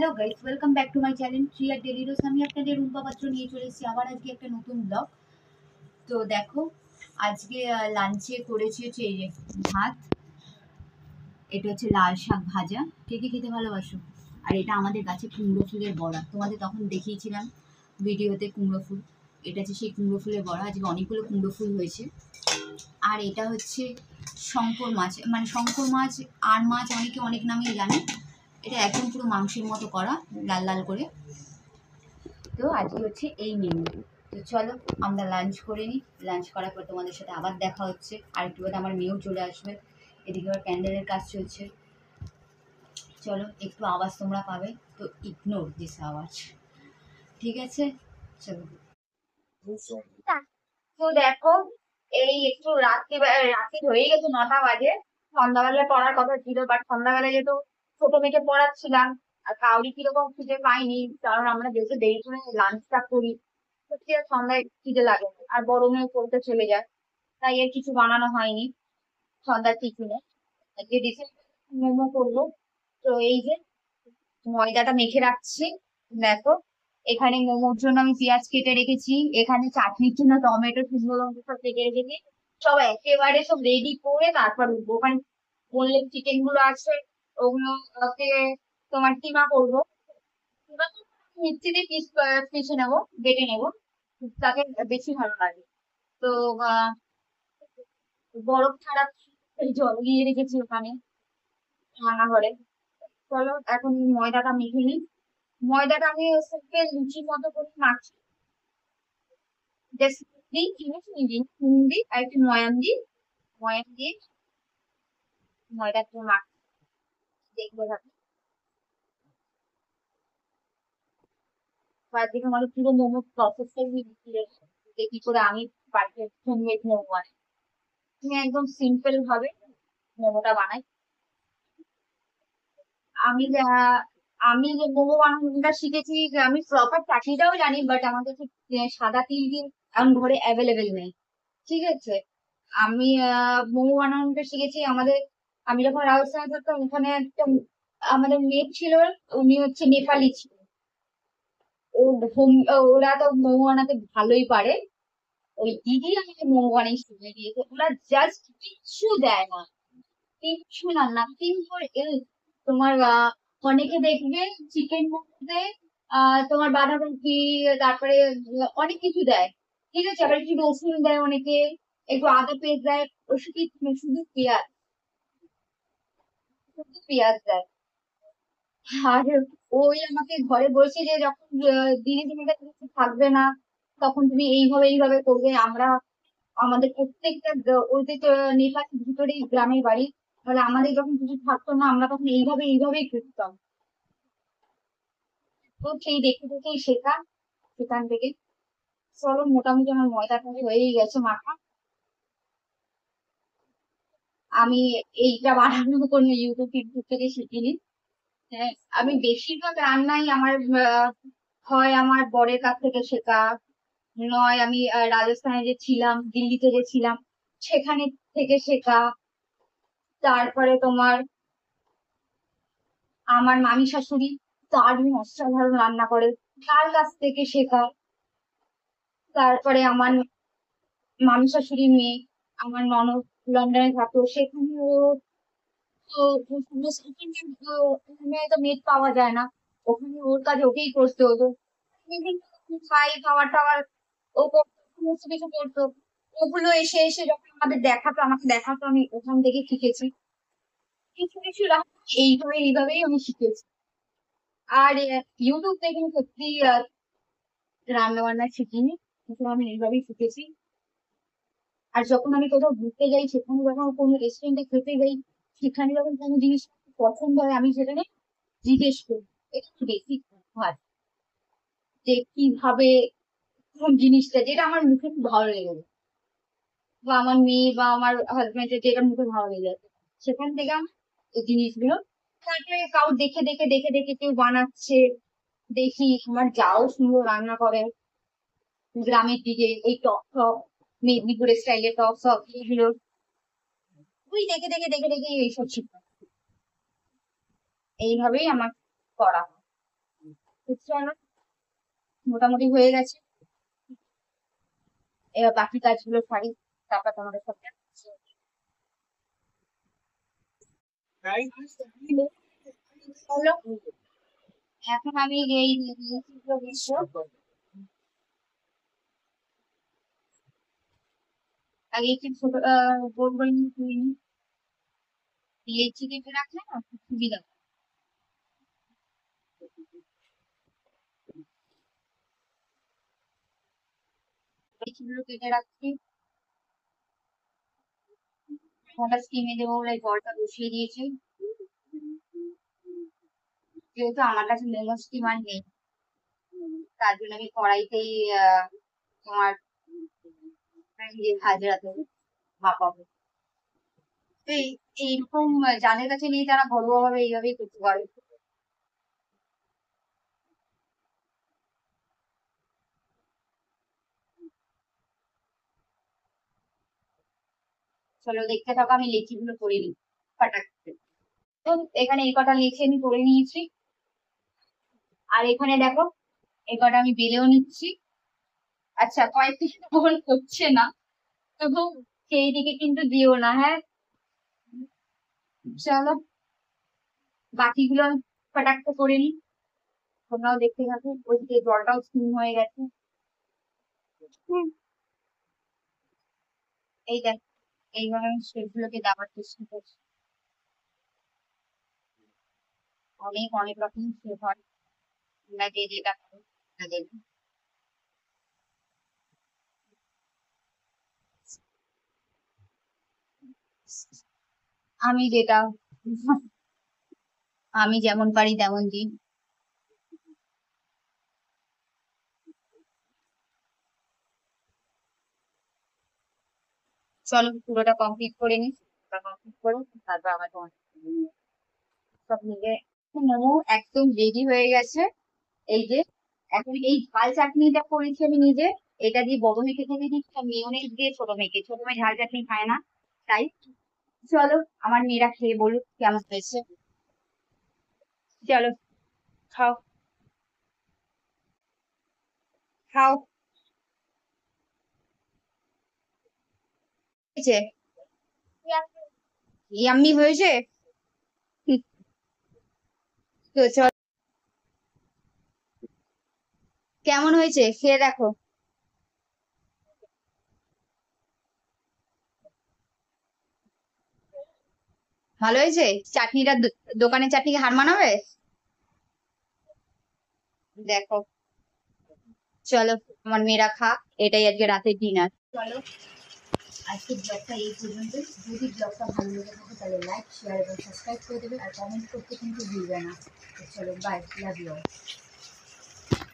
Hello guys, welcome back to my channel ট্রিয়ার daily রোজ। আমি আপনাদের রুম্পা পাত্র নিয়ে চলে এসেছি আবার আজকে একটা নতুন ব্লগ। তো দেখো, আজকে লাঞ্চে করেছি হচ্ছে এই যে ভাত, এটা হচ্ছে লাল শাক ভাজা। কে কে খেতে ভালোবাসো? আর এটা আমাদের গাছে কুমড়ো ফুলের বড়া, তোমাদের তখন দেখিয়েছিলাম ভিডিওতে কুমড়ো ফুল। এটা হচ্ছে সেই কুমড়ো ফুলের বড়া, আজকে অনেকগুলো কুমড়ো ফুল হয়েছে। আর এটা হচ্ছে শঙ্কর মাছ, মানে শঙ্কর মাছ আর মাছ অনেকে অনেক নামেই জানে। এটা একদম পুরো মাংসের মতো করা, লাল লাল করে। তো আজকে হচ্ছে এই মেনু। তো চলো আমরা লাঞ্চ করে নিই, লাঞ্চ করার পর তোমাদের সাথে আবার দেখা হচ্ছে। আর একটু বাদে আমার মেয়েও চলে আসবে, এদিকে আবার প্যান্ডেলের কাজ চলছে। চলো, একটু আওয়াজ তোমরা পাবে, তো ইগনোর দিস আওয়াজ, ঠিক আছে? চলো। তো দেখো, এই একটু রাত্রি হয়ে গেছে, 9টা বাজে। সন্ধ্যাবেলায় পড়ার কথা ছিল, বাট সন্ধ্যাবেলায় যেহেতু ছোট মেয়েকে পড়াচ্ছিলাম আর কাউরি কিরকম খিদে পাইনি, কারণ আমরা যেহেতু দেরি করে লাঞ্চটা করি, তো কি আর সন্ধ্যায় খিদে লাগে না। আর বড় মেয়ে পড়তে চলে যায়, তাই আর কিছু বানানো হয়নি সন্ধ্যার টিফিনে। আজকে রিসেন্ট মোমো করবো। তো এই যে ময়দাটা মেখে রাখছি, দেখো। এখানে মোমোর জন্য আমি পেঁয়াজ কেটে রেখেছি, এখানে চাটনির জন্য টমেটো, শুকনো লঙ্কা সব কেটে রেখেছি। সব একেবারে সব রেডি করে তারপর উঠবো। ওখানে বললে চিকেন গুলো আছে, ওগুলো তোমার কিমা করবো। মিক্সিতে পিষে নেবো, বেটে নেবো, তাকে বেশি ভালো লাগে। তো আহ বরফ ছাড়া জল দিয়ে রেখেছি ওখানে রান্নাঘরে। চলো এখন ময়দাটা মেখে নিই। ময়দাটা আমি সিম্পল লুচির মতো করে মাখছি। জাস্ট দিই, চিনি চিনি নুন দিই আর একটু ময়ান দিই। ময়ান দিয়ে ময়দা একটু মাখ, দেখবো ভাবে। আর দেখে আমাদের পুরো মোমো প্রসেসটাই যে কি করে আমি বাড়িতে হোমমেড মোমো বানাই। তুমি একদম সিম্পল ভাবে মোমোটা বানাই। আমি আমি যে মোমো বানানোটা শিখেছি, যে আমি প্রপার চাটনিটাও জানি, বাট আমার কাছে সাদা তিল দিন এখন ঘরে অ্যাভেলেবেল নেই, ঠিক আছে? আমি মোমো বানানোটা শিখেছি আমাদের, আমি যখন রাজস্থানে থাকতাম ওখানে একটা আমাদের মেয়ে ছিল, উনি হচ্ছে নেপালি ছিল। ও ওরা তো মোমো বানাতে ভালোই পারে। ওই দিদি আমাকে মোমো বানিয়ে শিখিয়ে দিয়েছে। ওরা জাস্ট কিচ্ছু দেয় না, কিচ্ছু না, নাথিং ফর এলস। তোমার অনেকে দেখবে চিকেন মধ্যে তোমার বাঁধাকপি, তারপরে অনেক কিছু দেয়, ঠিক আছে? আবার একটু রসুন দেয় অনেকে, একটু আদা পেস্ট দেয়। ও শুধু পেঁয়াজ, শুধু পেঁয়াজ দেয়। আর ওই আমাকে ঘরে বলছে যে যখন দিদি তোমার কাছে কিছু থাকবে না, তখন তুমি এইভাবে এইভাবে করবে। আমরা আমাদের প্রত্যেকটা ওই যে নেপালের ভিতরেই গ্রামের বাড়ি, তাহলে আমাদের যখন কিছু থাকতো না আমরা তখন এইভাবে এইভাবেই করতাম। তো সেই দেখে দেখেই শেখা, সেখান থেকে। চলো, মোটামুটি আমার ময়দাটা হয়েই গেছে মাখা। আমি এইটা বানানো কোনো ইউটিউব টিউব থেকে শিখিনি। হ্যাঁ, আমি বেশিরভাগ রান্নাই আমার হয় আমার বরের কাছ থেকে শেখা, নয় আমি রাজস্থানে যে ছিলাম, দিল্লিতে যে ছিলাম সেখানে থেকে শেখা। তারপরে তোমার আমার মামি শাশুড়ি দারুণ অসাধারণ রান্না করে, তার কাছ থেকে শেখা। তারপরে আমার মামি শাশুড়ির মেয়ে, আমার ননদ লন্ডনে থাকতো, সেখানে ও তো ওখানে তো মেড পাওয়া যায় না, ওখানে ওর কাজ ওকেই করতে হতো। বিভিন্ন খাই খাবার টাবার ও করতো, সমস্ত কিছু করতো। ওগুলো এসে এসে যখন আমাকে দেখাতো, আমি ওখান থেকে শিখেছি কিছু কিছু রান্না। এইভাবেই আমি শিখেছি। আর ইউটিউব থেকে আমি সত্যি রান্না বান্না শিখিনি, কিন্তু আমি এইভাবেই শিখেছি। আর যখন আমি কোথাও ঘুরতে যাই, সেখানে যখন কোনো রেস্টুরেন্টে খেতে যাই, সেখানে যখন কোনো জিনিস পছন্দ হয় আমি সেখানে জিজ্ঞেস করি। এটা একটু বেসিক হয় যে কিভাবে কোন জিনিসটা যেটা আমার মুখে খুব ভালো লেগে যায়, বা আমার মেয়ে বা আমার হাজবেন্ডের যেটা মুখে ভালো লেগে যায়, সেখান থেকে আমি এই জিনিসগুলো। তারপরে কাউ দেখে দেখে দেখে দেখে কেউ বানাচ্ছে দেখি। আমার যাও সুন্দর রান্না করে, গ্রামের দিকে এই টক টক মেদিনীপুরের স্টাইলে টক টক এগুলো ওই দেখে দেখে দেখে দেখে এইসব শিখতাম। এইভাবেই আমার করা হয়। চলো, মোটামুটি হয়ে গেছে। এবার বাকি কাজগুলো সারি, তারপর তোমাদের সাথে হলো। এখন আমি এই আগে একটু ছোট গোল করে নিয়ে তুলে নিই। লেচি কেটে রাখলে না খুব সুবিধা হয়। লেচিগুলো কেটে রাখছি। ফোনটা স্টিমে দেবো বলে জলটা বসিয়ে দিয়েছি। যেহেতু আমার কাছে মোমো স্টিমার নেই, তার জন্য আমি কড়াইতেই তোমার নিজে ভাজরাতে ভাপাবো। তো এইরকম যাদের কাছে নেই তারা ঘরোয়া ভাবে এইভাবেই করতে পারে। চলো দেখতে থাকো, আমি লেচি গুলো করে নিই ফাটাকতে। তো এখানে এই কটা লেচি আমি করে নিয়েছি, আর এখানে দেখো এই কটা আমি বেলেও নিচ্ছি। আচ্ছা, কয়েকদিন ফোন হচ্ছে না, তবু সেই দিকে কিন্তু দিও না, হ্যাঁ। চলো বাকিগুলো আমি ফাটাকতে করে নিই, তোমরাও দেখতে থাকো। ওইদিকে জলটাও স্টিম হয়ে গেছে। হুম, এই দেখ, এইভাবে আমি সেগুলোকে দেওয়ার চেষ্টা করছি। অনেক অনেক রকম শেপ হয়, তোমরা যে যেটা করো তাদের। আমি যেটা আমি যেমন পারি তেমন দিই। চলো পুরোটা কমপ্লিট করে নি, কমপ্লিট করে তারপর আমার তোমার সব মিলে মোমো একদম রেডি হয়ে গেছে। এই যে এখন এই ঝাল চাটনিটা করেছি আমি নিজে, এটা দিয়ে বড় মেয়েকে খেতে দিচ্ছি, মেয়োনেজ দিয়ে ছোট মেয়েকে, ছোট মেয়ে ঝাল চাটনি খায় না তাই। চলো আমার মেয়েরা খেয়ে বলুক কেমন হয়েছে। চলো খাও, খাও। হয়েছে, ইয়াম্মি হয়েছে। তো চল, কেমন হয়েছে খেয়ে দেখো। ভালো হয়েছে? চাটনিটা দোকানের চাটনিকে হার মানাবে? দেখো, চলো আমার মেয়েরা খা, এটাই আজকে রাতের ডিনার। চলো আজকের ব্লগটা এই পর্যন্ত। যদি ব্লগটা ভালো লেগে থাকে তাহলে লাইক শেয়ার এবং সাবস্ক্রাইব করে দেবে, আর কমেন্ট করতে কিন্তু ভুলবে না। তো চলো বাই, লাভ ইউ।